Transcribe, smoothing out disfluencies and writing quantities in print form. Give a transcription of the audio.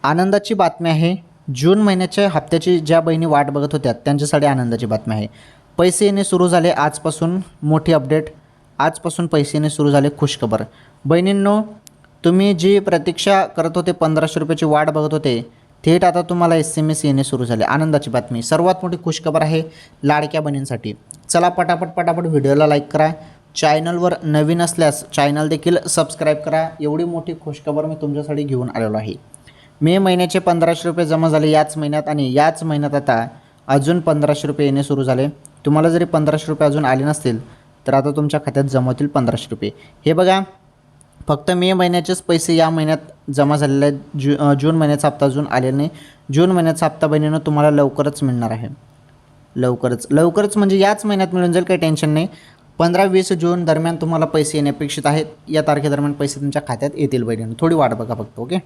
आनंदाची बातमी आहे. जून महिन्याच्या हप्त्याची ज्या बहिणी वाट बघत होत्या त्यांच्यासाठी आनंदाची बातमी आहे. पैसे येणे सुरू झाले आजपासून. मोठी अपडेट, आजपासून पैसे येणे सुरू झाले. खुशखबर बहिणींनो, तुम्ही जी प्रतीक्षा करत होते 1500 रुपयाची वाट बघत होते, थेट आता तुम्हाला SMS येणे सुरू झाले. आनंदाची बातमी, सर्वात मोठी खुशखबर आहे लाडक्या बहिणींसाठी. चला पटापट व्हिडिओला लाईक करा. चॅनलवर नवीन असल्यास चॅनल देखील सबस्क्राईब करा. एवढी मोठी खुशखबर मी तुमच्यासाठी घेऊन आलेलो आहे. मे महिन्याचे 1500 रुपये जमा झाले याच महिन्यात, आणि याच महिन्यात आता अजून 1500 रुपये येणे सुरू झाले. तुम्हाला जरी 1500 रुपये अजून आले नसतील तर आता तुमच्या खात्यात जमा होतील 1500 रुपये. हे बघा, फक्त मे महिन्याचेच पैसे या महिन्यात जमा झालेले आहेत. जून महिन्याचा हप्ता अजून आलेला नाही. जून महिन्याचा हप्ता बहिणीनं तुम्हाला लवकरच मिळणार आहे. लवकरच म्हणजे याच महिन्यात मिळून जाईल, काही टेन्शन नाही. 15-20 जून दरम्यान तुम्हाला पैसे येणे अपेक्षित आहेत. या तारखेदरम्यान पैसे तुमच्या खात्यात येतील बहिणीनं. थोडी वाट बघा फक्त. ओके.